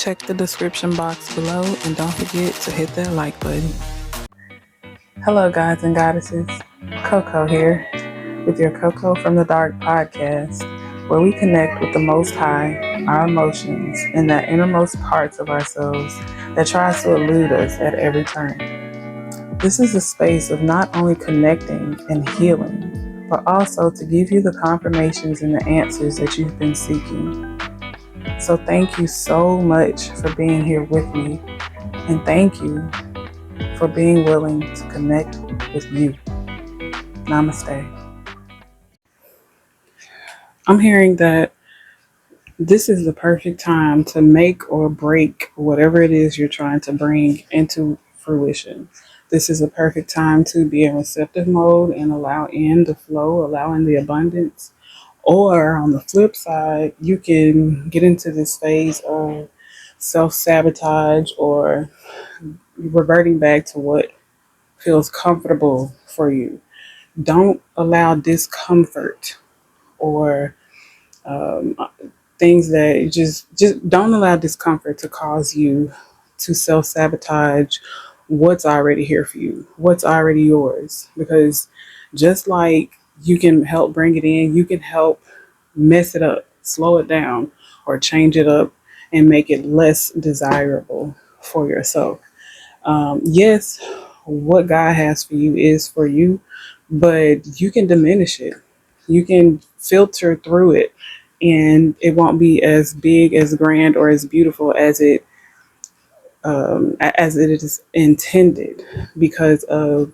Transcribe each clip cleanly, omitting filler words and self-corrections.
check the description box below and don't forget to hit that like button. Hello, gods and goddesses. CoCo here with your CoCo from the Dark podcast, where we connect with the Most High, our emotions, and the innermost parts of ourselves that tries to elude us at every turn. This is a space of not only connecting and healing, but also to give you the confirmations and the answers that you've been seeking. So thank you so much for being here with me, and thank you for being willing to connect with you. Namaste. I'm hearing that this is the perfect time to make or break whatever it is you're trying to bring into fruition. This is a perfect time to be in receptive mode and allow in the flow, allow in the abundance. Or on the flip side, you can get into this phase of self-sabotage or reverting back to what feels comfortable for you. Don't allow discomfort or things that just don't allow discomfort to cause you to self-sabotage what's already here for you, what's already yours. Because just like you can help bring it in, you can help mess it up, slow it down, or change it up and make it less desirable for yourself. Yes, what God has for you is for you, but you can diminish it. You can filter through it, and it won't be as big, as grand, or as beautiful as it is intended because of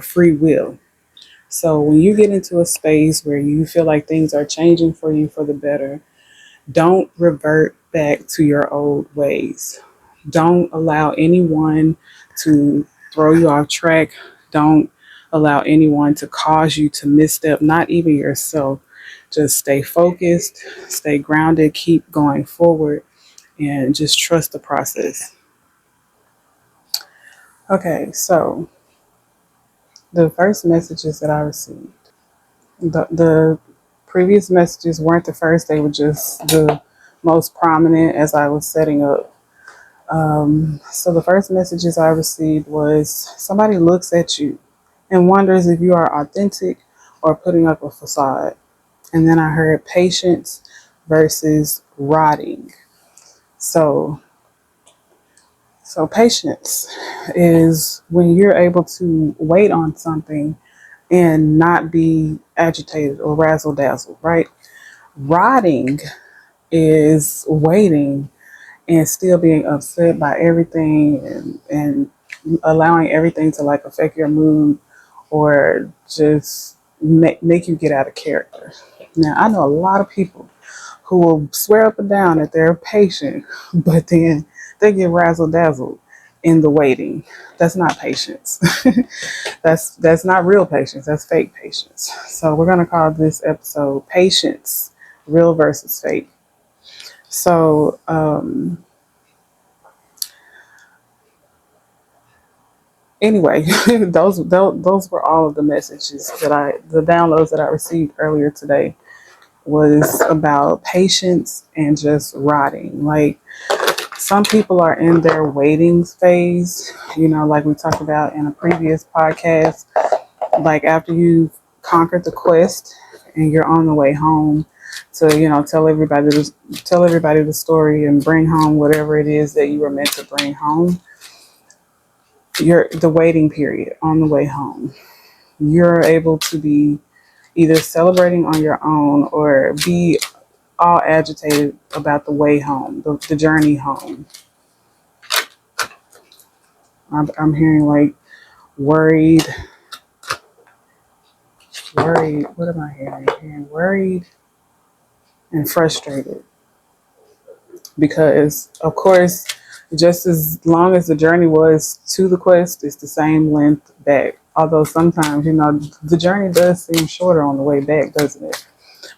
free will. So when you get into a space where you feel like things are changing for you for the better, don't revert back to your old ways. Don't allow anyone to throw you off track. Don't allow anyone to cause you to misstep, not even yourself. Just stay focused, stay grounded, keep going forward, and just trust the process. Okay, so the first messages that I received, the previous messages weren't the first, they were just the most prominent as I was setting up. So the first messages I received was somebody looks at you and wonders if you are authentic or putting up a facade. And then I heard patience versus rotting. So patience is when you're able to wait on something and not be agitated or razzle dazzle, right? Rotting is waiting and still being upset by everything and allowing everything to like affect your mood or just make you get out of character. Now, I know a lot of people who will swear up and down that they're patient, but then they get razzle dazzled in the waiting. That's not patience. That's not real patience. That's fake patience. So we're going to call this episode Patience, Real versus Fake. So, anyway, those were all of the messages the downloads that I received earlier today was about patience and just rotting. Like, some people are in their waiting phase, like we talked about in a previous podcast. Like, after you've conquered the quest and you're on the way home to, tell everybody the story and bring home whatever it is that you were meant to bring home. You're the waiting period on the way home. You're able to be either celebrating on your own or be all agitated about the way home, the journey home. I'm hearing like worried. What am I hearing? I'm hearing worried and frustrated. Because, of course, just as long as the journey was to the quest, it's the same length back. Although sometimes, the journey does seem shorter on the way back, doesn't it?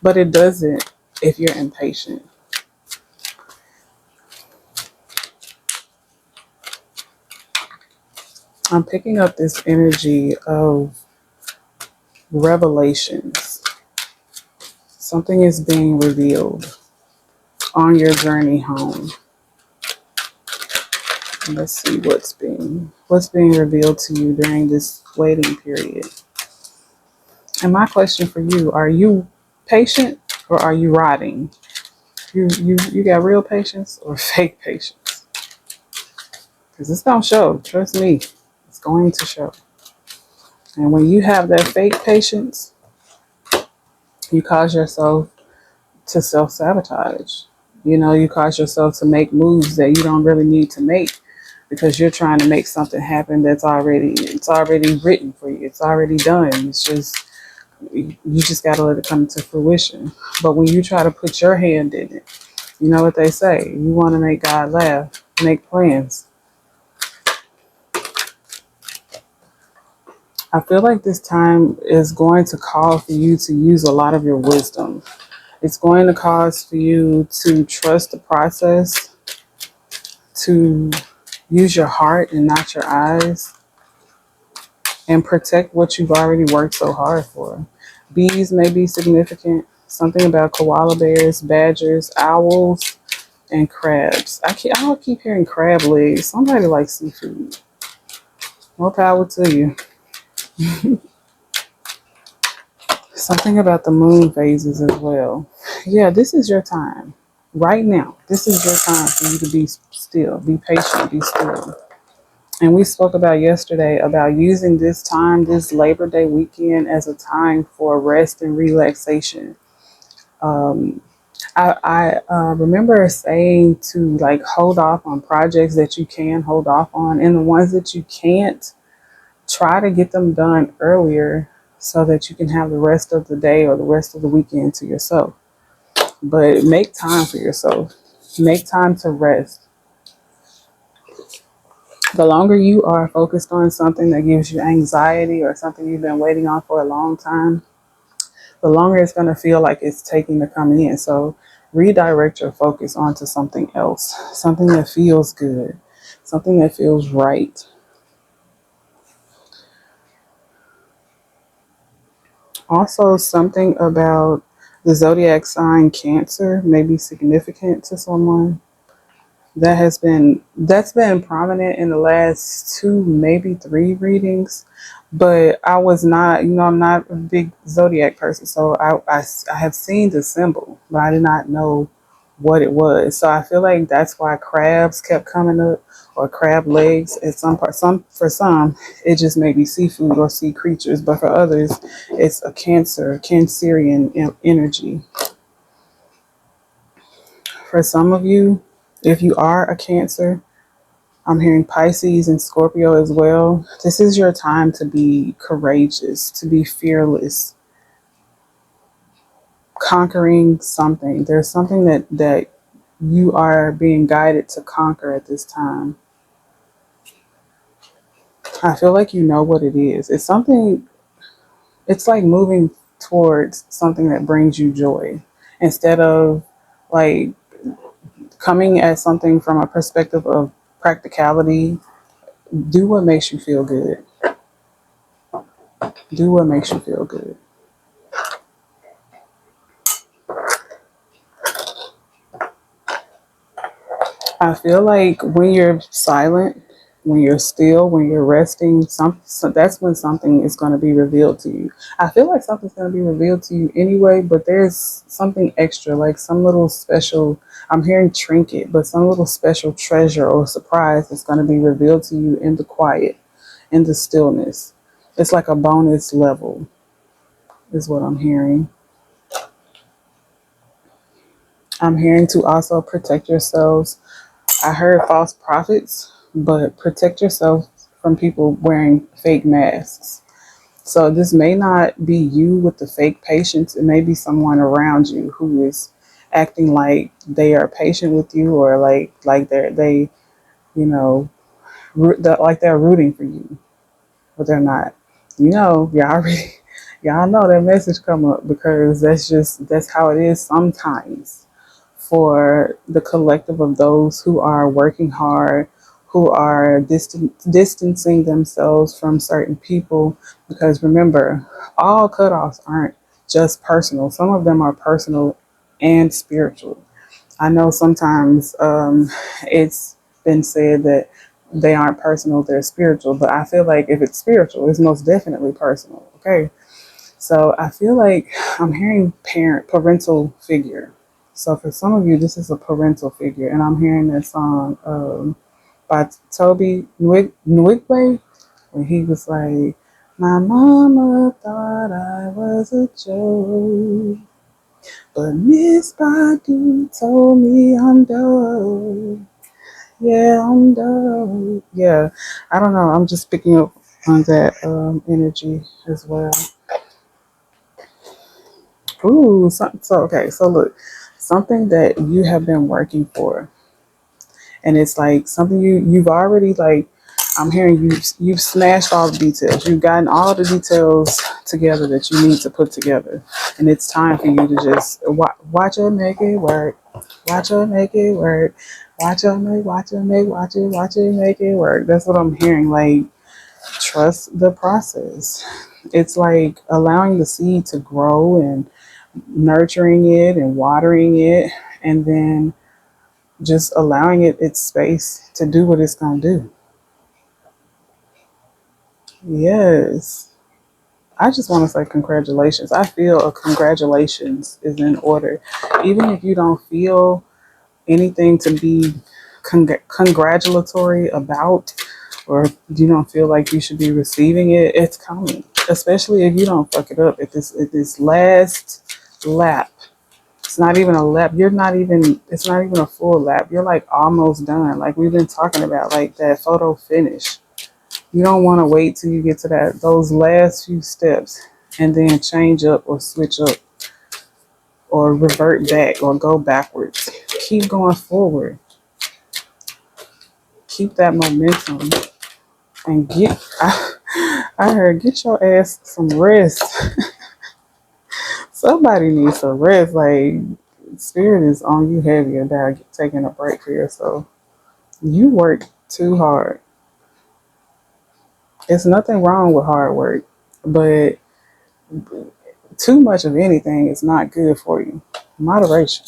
But it doesn't if you're impatient. I'm picking up this energy of revelations. Something is being revealed on your journey home. Let's see what's being revealed to you during this waiting period. And my question for you, are you patient or are you rotting? You got real patience or fake patience? Because it's gonna show, trust me, it's going to show. And when you have that fake patience, you cause yourself to self-sabotage. You cause yourself to make moves that you don't really need to make because you're trying to make something happen it's already written for you. It's already done. It's just you just gotta let it come to fruition. But when you try to put your hand in it, you know what they say, you want to make God laugh, make plans. I feel like this time is going to call for you to use a lot of your wisdom. It's going to cause for you to trust the process, to use your heart and not your eyes, and protect what you've already worked so hard for. Bees may be significant. Something about koala bears, badgers, owls, and crabs. I don't keep hearing crab legs. Somebody likes seafood. More power to you. Something about the moon phases as well. Yeah, this is your time. Right now, this is your time for you to be still, be patient, be still. And we spoke about yesterday about using this time, this Labor Day weekend, as a time for rest and relaxation. Um, I remember saying to like hold off on projects that you can hold off on, and the ones that you can't, try to get them done earlier so that you can have the rest of the day or the rest of the weekend to yourself. But make time for yourself. Make time to rest. The longer you are focused on something that gives you anxiety or something you've been waiting on for a long time, the longer it's going to feel like it's taking to come in. So redirect your focus onto something else, something that feels good, something that feels right. Also, something about the zodiac sign Cancer may be significant to someone. That's been prominent in the last two, maybe three readings. But I was not, I'm not a big zodiac person, so I have seen the symbol, but I did not know what it was. So I feel like that's why crabs kept coming up, or crab legs at some part. For some, it just may be seafood or sea creatures, but for others, it's a Cancerian energy. For some of you, if you are a Cancer, I'm hearing Pisces and Scorpio as well. This is your time to be courageous, to be fearless, conquering something. There's something that you are being guided to conquer at this time. I feel like you know what it is. It's like moving towards something that brings you joy instead of like coming at something from a perspective of practicality. Do what makes you feel good. Do what makes you feel good. I feel like when you're silent, when you're still, when you're resting, that's when something is going to be revealed to you. I feel like something's going to be revealed to you anyway, but there's something extra, like some little special, I'm hearing trinket, but some little special treasure or surprise that's going to be revealed to you in the quiet, in the stillness. It's like a bonus level, is what I'm hearing. I'm hearing to also protect yourselves. I heard false prophets, but protect yourself from people wearing fake masks. So this may not be you with the fake patients. It may be someone around you who is acting like they are patient with you, or like they you know like they're rooting for you, but they're not. Y'all already y'all know that message come up because that's how it is sometimes for the collective of those who are working hard, who are distancing themselves from certain people. Because remember, all cutoffs aren't just personal, some of them are personal and spiritual. I know sometimes it's been said that they aren't personal, they're spiritual. But I feel like if it's spiritual, it's most definitely personal. Okay. So I feel like I'm hearing parental figure. So for some of you, this is a parental figure. And I'm hearing that song by Toby Nwigwe, when he was like, my mama thought I was a joke, but Miss Badu told me I'm dope. Yeah, I'm dope. Yeah, I don't know. I'm just picking up on that energy as well. Ooh, so okay. So look, something that you have been working for, and it's like something you've already like. I'm hearing you've smashed all the details. You've gotten all the details together that you need to put together, and it's time for you to just watch it make it work. Watch it make it work. Watch it make it work. That's what I'm hearing. Like, trust the process. It's like allowing the seed to grow and nurturing it and watering it, and then just allowing it its space to do what it's going to do. Yes. I just want to say congratulations. I feel a congratulations is in order. Even if you don't feel anything to be congratulatory about, or you don't feel like you should be receiving it, it's coming. Especially if you don't fuck it up at this last lap. It's not even a lap. It's not even a full lap. You're like almost done. Like we've been talking about, like that photo finish. You don't want to wait till you get to those last few steps and then change up or switch up or revert back or go backwards. Keep going forward. Keep that momentum and I heard get your ass some rest. Somebody needs some rest. Like, spirit is on you heavy about taking a break for yourself. You work too hard. It's nothing wrong with hard work, but too much of anything is not good for you. Moderation.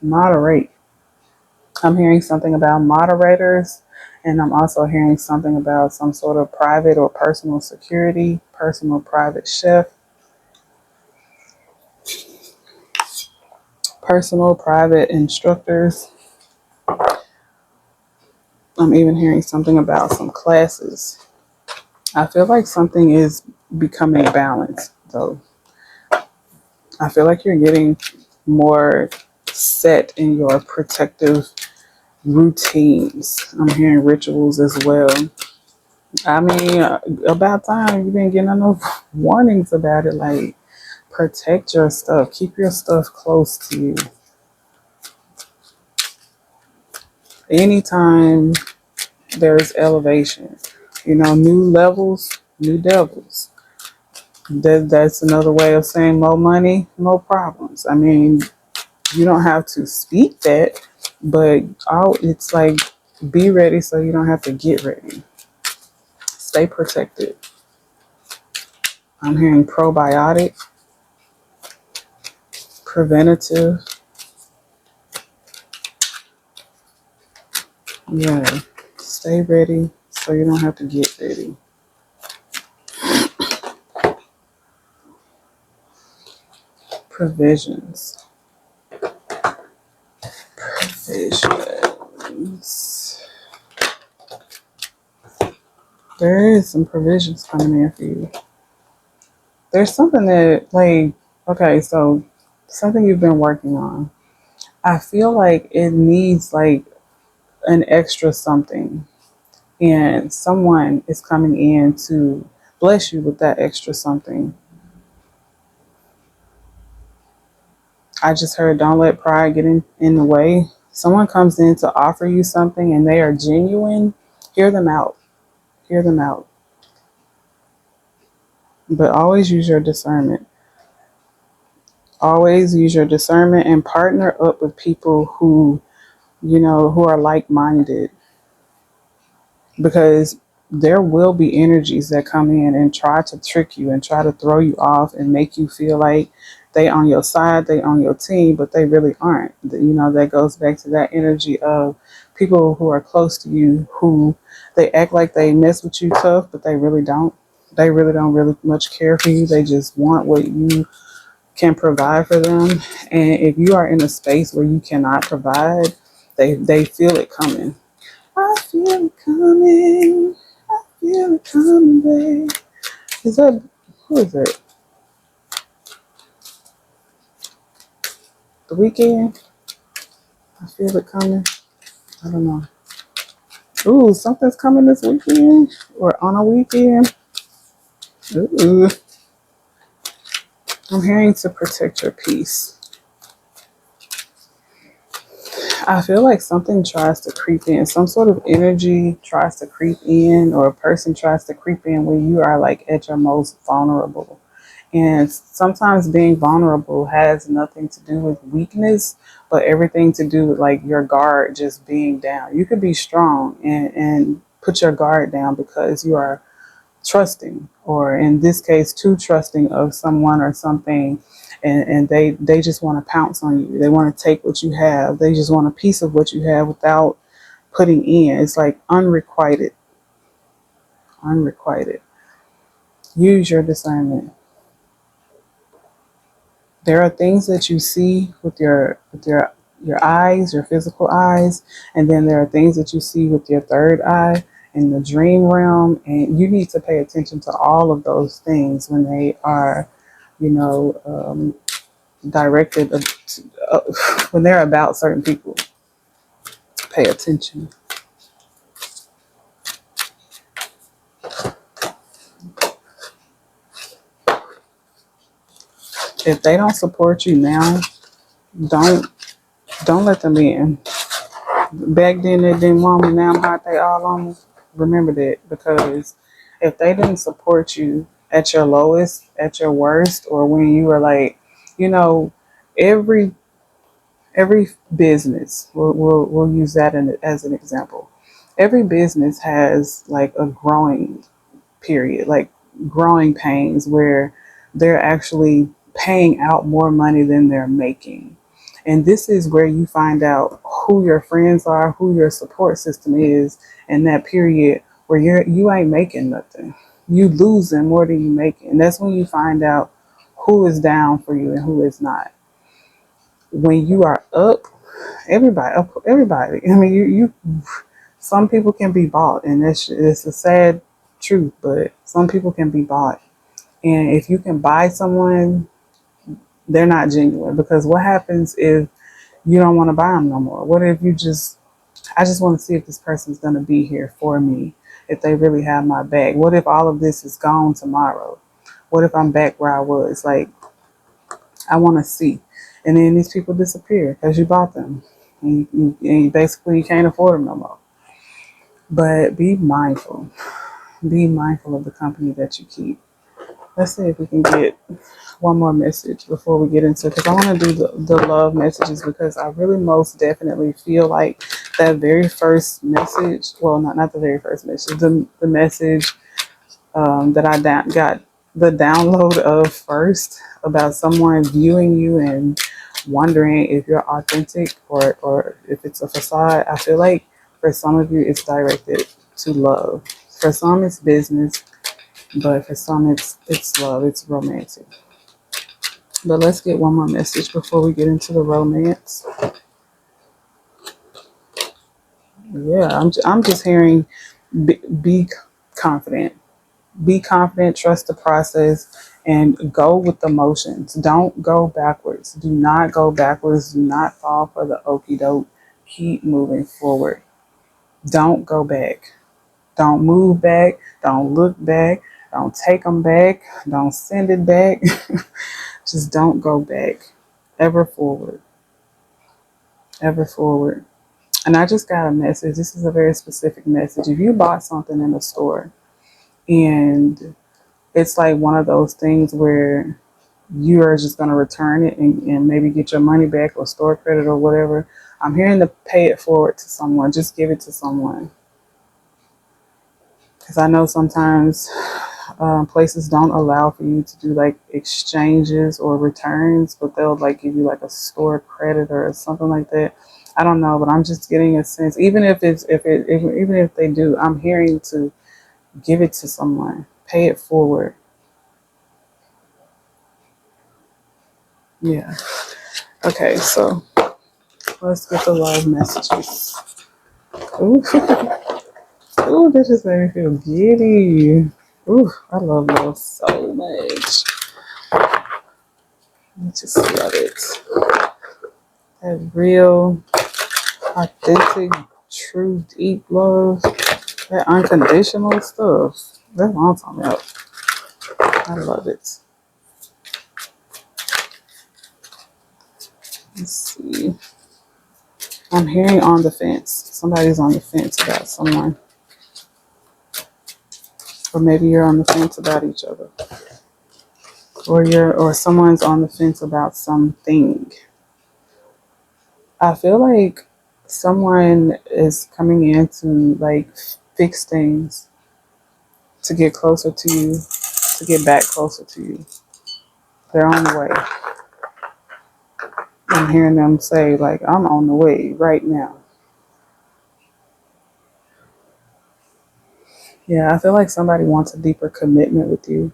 Moderate. I'm hearing something about moderators, and I'm also hearing something about some sort of private or personal security, personal private chef, personal private instructors. I'm even hearing something about some classes. I feel like something is becoming balanced, though. I feel like you're getting more set in your protective routines. I'm hearing rituals as well. I mean, about time you've been getting enough warnings about it. Like, protect your stuff, keep your stuff close to you. Anytime there's elevation, new levels, new devils. That's another way of saying more money, more problems. I mean, you don't have to speak that, but it's like be ready so you don't have to get ready. Stay protected. I'm hearing probiotic, preventative. Yeah, stay ready so you don't have to get ready. Provisions. Provisions. There is some provisions coming in for you. There's something that, like, okay, so something you've been working on. I feel like it needs like an extra something, and someone is coming in to bless you with that extra something. I just heard don't let pride get in the way. Someone comes in to offer you something and they are genuine. Hear them out. Hear them out. But always use your discernment. Always use your discernment and partner up with people who are like-minded, because there will be energies that come in and try to trick you and try to throw you off and make you feel like they on your side, they on your team, but they really aren't. That goes back to that energy of people who are close to you who they act like they mess with you tough, but they really don't. They really don't really much care for you. They just want what you can provide for them. And if you are in a space where you cannot provide, they feel it coming. I feel it coming. I feel it coming, babe. Is that, who is it? The Weekend? I feel it coming. I don't know. Ooh, something's coming this weekend or on a weekend. Ooh. I'm hearing to protect your peace. I feel like something tries to creep in. Some sort of energy tries to creep in, or a person tries to creep in when you are like at your most vulnerable. And sometimes being vulnerable has nothing to do with weakness, but everything to do with like your guard just being down. You could be strong and put your guard down because you are trusting, or in this case, too trusting of someone or something. And they just want to pounce on you. They want to take what you have. They just want a piece of what you have without putting in. It's like unrequited. Unrequited. Use your discernment. There are things that you see with your eyes, your physical eyes, and then there are things that you see with your third eye in the dream realm, and you need to pay attention to all of those things when they are, you know, directed uh, when they're about certain people. Pay attention. If they don't support you now, don't don't let them in. Back then they didn't want me, now I'm hot, they all on me. Remember that, because if they didn't support you at your lowest, at your worst, or when you were like, you know, every every business, we'll use that as an example. Every business has like a growing period, like growing pains where they're actually paying out more money than they're making. And this is where you find out who your friends are, who your support system is in that period where you ain't making nothing. You losing more than you making. And that's when you find out who is down for you and who is not. When you are up, everybody. I mean, you some people can be bought, and it's a sad truth, but some people can be bought. And if you can buy someone, they're not genuine, because what happens if you don't want to buy them no more? What if I just want to see if this person's going to be here for me, if they really have my back? What if all of this is gone tomorrow? What if I'm back where I was? Like, I want to see. And then these people disappear because you bought them. And basically you can't afford them no more. But be mindful. Be mindful of the company that you keep. Let's see if we can get one more message before we get into it, because I want to do the love messages, because I really most definitely feel like that very first message, well, not the very first message, the message that I got the download of first about someone viewing you and wondering if you're authentic or if it's a facade. I feel like for some of you it's directed to love. For some it's business, but for some it's love, it's romantic. But let's get one more message before we get into the romance. Yeah, I'm just hearing be confident. Be confident, trust the process, and go with the motions. Don't go backwards. Do not go backwards. Do not fall for the okie doke. Keep moving forward. Don't go back. Don't move back. Don't look back. Don't take them back. Don't send it back. Just don't go back. Ever forward. Ever forward. And I just got a message. This is a very specific message. If you bought something in a store and it's like one of those things where you are just going to return it and maybe get your money back or store credit or whatever, I'm hearing to pay it forward to someone. Just give it to someone. Because I know sometimes places don't allow for you to do like exchanges or returns, but they'll like give you like a store credit or something like that. I don't know, but I'm just getting a sense. Even if even if they do, I'm hearing to give it to someone, pay it forward. Yeah. Okay, so let's get the love messages. Ooh, ooh, that just made me feel giddy. Ooh, I love love so much. I just love it. That real, authentic, true, deep love. That unconditional stuff. That's what I'm talking about. I love it. Let's see. I'm hearing on the fence. Somebody's on the fence about someone. Or maybe you're on the fence about each other. Or someone's on the fence about something. I feel like someone is coming in to like fix things to get closer to you, to get back closer to you. They're on the way. I'm hearing them say like, I'm on the way right now. Yeah, I feel like somebody wants a deeper commitment with you.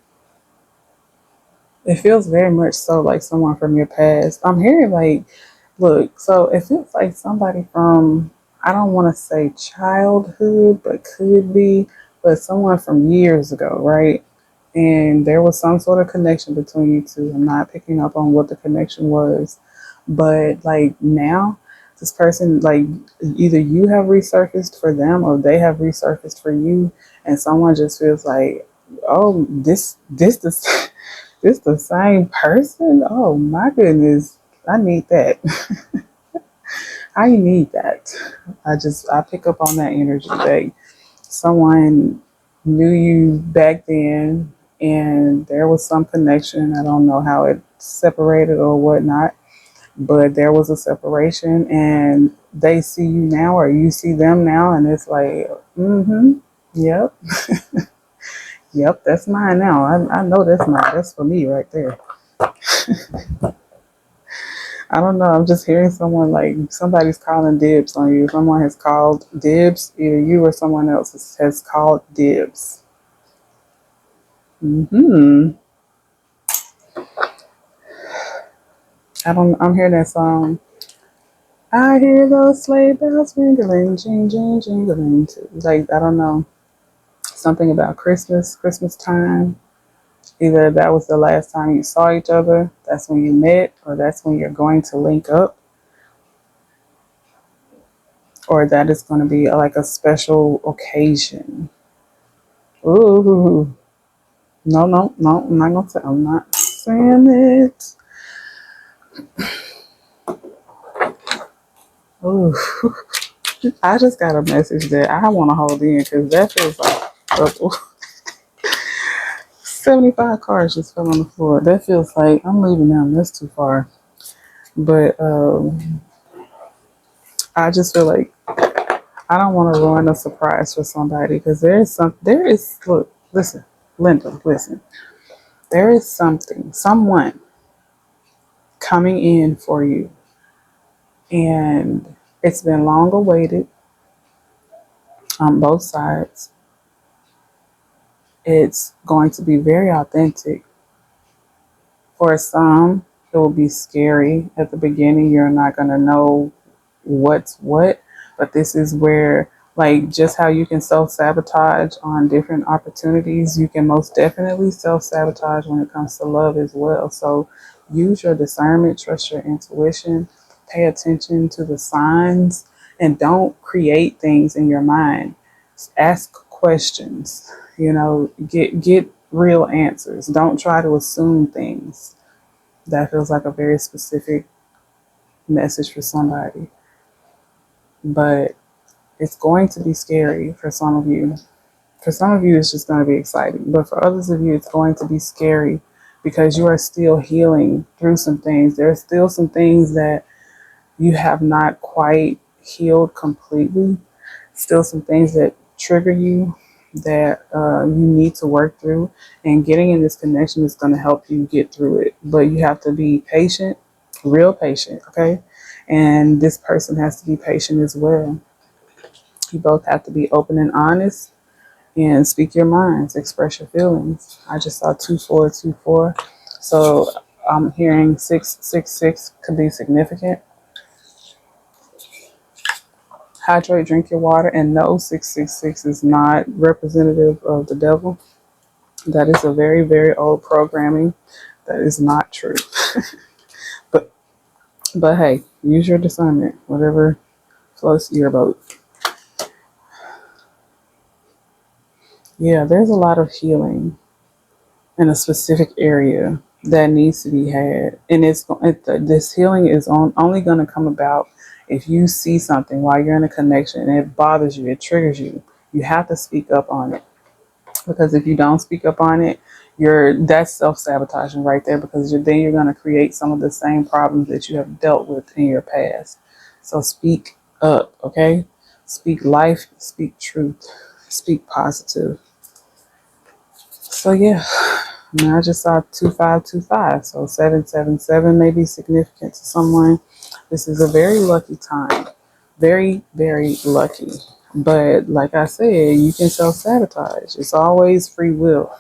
It feels very much so like someone from your past. I'm hearing like, look, so it feels like somebody from, I don't want to say childhood, but could be, but someone from years ago, right? And there was some sort of connection between you two. I'm not picking up on what the connection was, but like now, this person, like either you have resurfaced for them or they have resurfaced for you, and someone just feels like, oh, this this the same person? Oh my goodness. I need that. I need that. I pick up on that energy that someone knew you back then and there was some connection. I don't know how it separated or whatnot, but there was a separation and they see you now or you see them now and it's like, mm-hmm, yep, yep, that's mine now. I know that's mine. That's for me right there. I don't know. I'm just hearing someone like somebody's calling dibs on you. Someone has called dibs. Either you or someone else has called dibs. Hmm. I don't. I'm hearing that song. I hear those sleigh bells ringling, jing, jing, jingling. Like I don't know, something about Christmas, Christmas time. Either that was the last time you saw each other, that's when you met, or that's when you're going to link up, or that is going to be like a special occasion. Ooh. No, no, no. I'm not gonna say. I'm not saying it. Ooh, I just got a message that I want to hold in because that feels like trouble. 75 cars just fell on the floor. That feels like I'm leaving them. That's too far. But I just feel like I don't want to ruin a surprise for somebody because there is, look, listen, Linda, listen. There is someone coming in for you. And it's been long awaited on both sides. It's going to be very authentic. For some, it will be scary at the beginning. You're not going to know what's what, but this is where, like, just how you can self sabotage on different opportunities, you can most definitely self sabotage when it comes to love as well. So use your discernment, trust your intuition, pay attention to the signs, and don't create things in your mind. Ask questions, get real answers. Don't try to assume things. That feels like a very specific message for somebody. But it's going to be scary for some of you. For some of you, it's just going to be exciting. But for others of you, it's going to be scary because you are still healing through some things. There are still some things that you have not quite healed completely. Still some things that trigger you that you need to work through. And getting in this connection is going to help you get through it. But you have to be patient, real patient, okay? And this person has to be patient as well. You both have to be open and honest and speak your minds, express your feelings. I just saw 2424. So I'm hearing 666 could be significant. Hydrate, drink your water, and no, 666 is not representative of the devil. That is a very, very old programming. That is not true. But hey, use your discernment, whatever floats your boat. Yeah, there's a lot of healing in a specific area that needs to be had, and this healing is only going to come about if you see something while you're in a connection and it bothers you, it triggers you. You have to speak up on it, because if you don't speak up on it, that's self-sabotaging right there, because then you're going to create some of the same problems that you have dealt with in your past. So speak up, okay? Speak life, speak truth, speak positive. So yeah, I just saw 2525, so 777 may be significant to someone. This is a very lucky time, very, very lucky. But like I said, you can self-sabotage. It's always free will.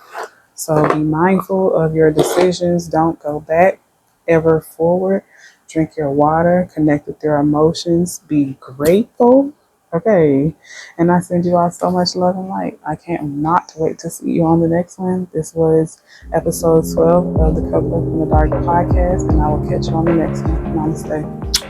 So be mindful of your decisions. Don't go back, ever forward. Drink your water, connect with your emotions, be grateful. Okay. And I send you all so much love and light. I can't not wait to see you on the next one. This was episode 12 of the CoCo from the Dark podcast, and I will catch you on the next one. Namaste.